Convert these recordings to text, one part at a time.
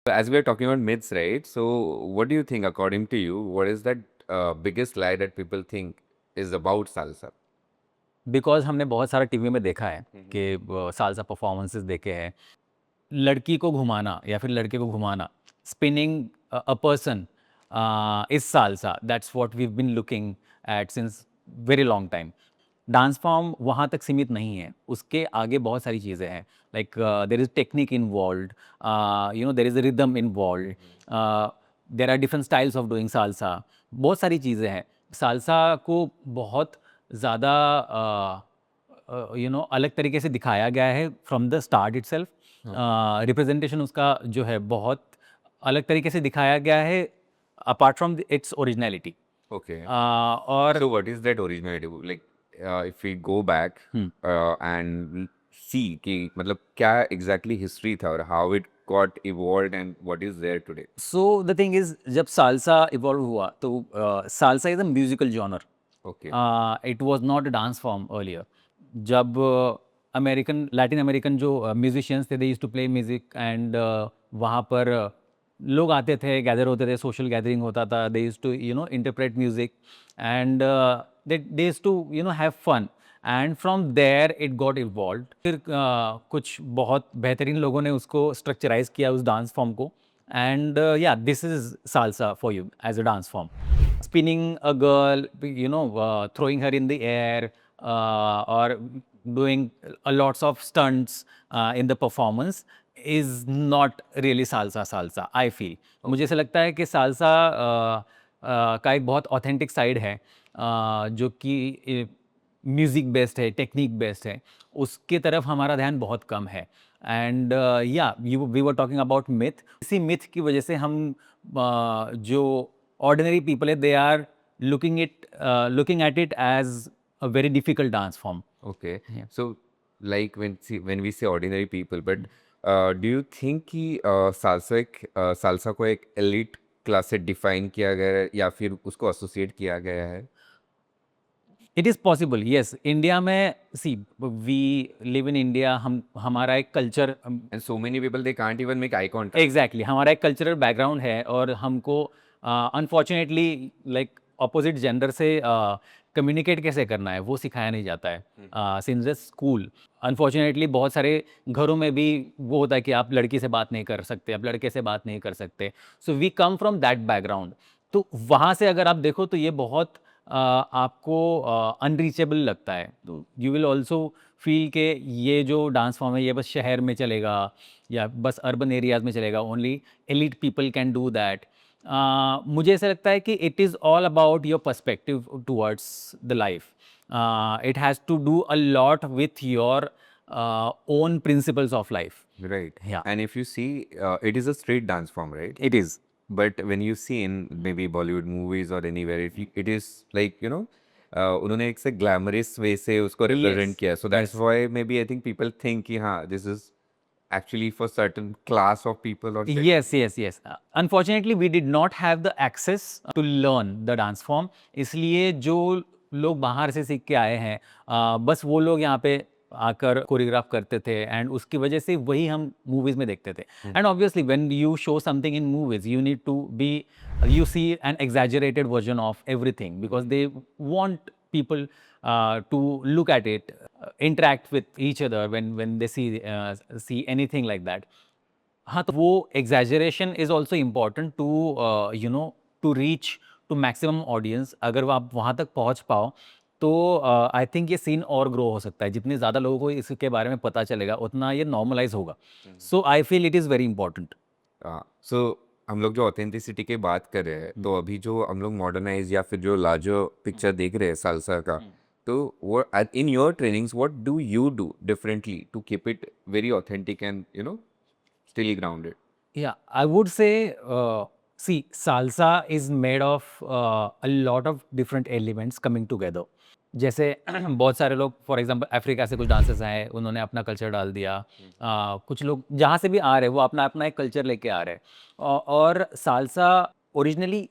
As we are talking about myths, right? So, what do you think, according to you, what is that biggest lie that people think is about salsa? Because हमने बहुत सारा TV में देखा है Mhm. कि salsa performances देखे हैं, लड़की को घुमाना या फिर लड़के को घुमाना, spinning a person is salsa, that's what we been looking at since very long time. Dance form वहाँ तक सीमित नहीं है, उसके आगे बहुत सारी चीज़ें हैं. Like there is technique involve, there is rhythm involve, there are different styles of doing salsa. बहुत सारी चीज़ें हैं. सालसा को बहुत ज़्यादा अलग तरीके से दिखाया गया है from the start itself. Representation उसका जो है बहुत अलग तरीके से दिखाया गया है apart from its originality. Okay. और So, what is that originality? Like, if we go back and see कि मतलब क्या exactly history था और how it got evolved and what is there today? So the thing is, जब salsa evolve हुआ तो salsa is a musical genre. Okay. It was not a dance form earlier. जब American Latin American जो musicians थे, they used to play music and वहाँ पर लोग आते थे, गैदर होते थे, सोशल गैदरिंग होता था, they used to interpret music and they used to have fun. And from there it got evolve. फिर कुछ बहुत बेहतरीन लोगों ने उसको स्ट्रक्चराइज किया उस डांस फॉर्म को. And yeah, this is salsa for you as a dance form. Spinning a girl, throwing her in the air, or doing a lots of stunts in the performance is not really salsa, I feel. मुझे ऐसा लगता है कि salsa का एक बहुत authentic side है, जो कि म्यूज़िक बेस्ड है, टेक्निक बेस्ड है, उसके तरफ हमारा ध्यान बहुत कम है. एंड या we were talking about myth. इसी मिथ की वजह से हम जो ऑर्डिनरी पीपल है, they are looking at it as a very difficult dance form. Okay. Yeah. So, like when we say ordinary people, but do you think कि salsa को एक elite class से define किया गया है या फिर उसको associate किया गया है? It is possible, yes. India में सी, वी लिव इन इंडिया, हम हमारा एक culture. And so many people they can't even make eye contact. Exactly हमारा एक कल्चरल बैकग्राउंड है और हमको अनफॉर्चुनेटली लाइक अपोजिट जेंडर से कम्युनिकेट कैसे करना है वो सिखाया नहीं जाता है सिंस द स्कूल. अनफॉर्चुनेटली बहुत सारे घरों में भी वो होता है कि आप लड़की से बात नहीं कर सकते, आप लड़के से बात नहीं कर सकते. So we come from that background. तो वहाँ से अगर आप देखो तो ये बहुत आपको अनरीचेबल लगता है. तो यू विल ऑल्सो फील के ये जो डांस फॉर्म है ये बस शहर में चलेगा या बस अर्बन एरियाज में चलेगा, only elite people can do that. मुझे ऐसा लगता है कि it is all about your perspective towards the life. It has to do a lot with your own principles of life. Right. Yeah. And if you see, it is a street dance form, right? It is. But when you see in maybe Bollywood movies or anywhere, it is like, उन्होंने एक से glamorous way से उसको represent Yes. किया. So that's Yes. why maybe I think people think कि हाँ, this is actually for certain class of people or certain. Yes, yes, yes. Unfortunately, we did not have the access to learn the dance form. इसलिए जो लोग बाहर से सीख के आए हैं, बस वो लोग यहाँ पे आकर कोरियोग्राफ करते थे एंड उसकी वजह से वही हम मूवीज़ में देखते थे. And obviously when you show something in movies you need to be, you see an exaggerated version of everything because they want people to look at it, interact with each other when they see anything like that. हाँ, तो वो exaggeration is also important to to reach to maximum audience. अगर वो आप वहाँ तक पहुँच पाओ तो आई थिंक ये सीन और ग्रो हो सकता है. जितने ज़्यादा लोगों को इसके बारे में पता चलेगा उतना ये नॉर्मलाइज होगा. So I feel it is very important. So हम लोग जो ऑथेंटिसिटी की बात कर रहे हैं, तो अभी जो हम लोग मॉडर्नाइज या फिर जो लार्जर पिक्चर देख रहे हैं सालसा का, तो वो in your trainings what do you do differently to keep it very authentic and still grounded? Yeah, I would say, see, salsa is made of a lot of different elements coming together. जैसे बहुत सारे लोग for example Africa से कुछ dancers आए, उन्होंने अपना culture डाल दिया. कुछ लोग जहाँ से भी आ रहे हैं वो अपना अपना एक कल्चर लेके आ रहे हैं. और salsa originally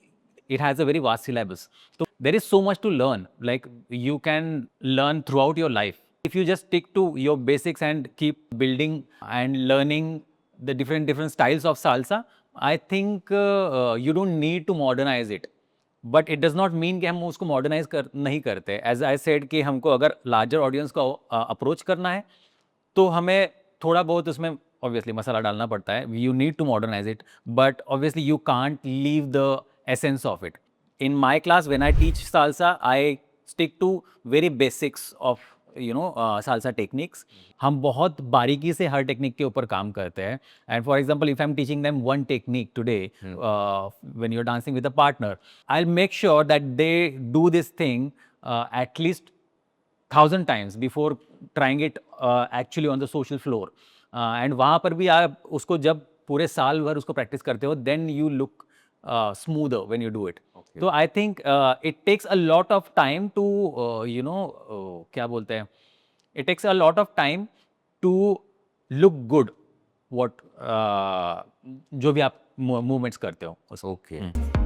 it has a very vast syllabus. So there is so much to learn. Like you can learn throughout your life. If you just stick to your basics and keep building and learning the different styles of salsa, I think you don't need to modernise it, but it does not mean कि हम उसको modernise नहीं करते. As I said कि हमको अगर larger audience को approach करना है तो हमें थोड़ा बहुत उसमें ऑब्वियसली मसाला डालना पड़ता है. You need to modernise it, but obviously you can't leave the essence of it. In my class, when I teach salsa, I stick to very basics of salsa techniques. हम बहुत बारीकी से हर टेक्निक के ऊपर काम करते हैं. And for example, if I'm teaching them one technique today, when you're dancing with a partner, I'll make sure that they do this thing at least 1,000 times before trying it actually on the social floor. And वहाँ पर भी आप उसको जब पूरे साल भर उसको प्रैक्टिस करते हो, then you look smoother when you do it. Okay. So I think it takes a lot of time to क्या बोलते हैं, it takes a lot of time to look good what जो भी आप मूवमेंट्स करते हो. Okay.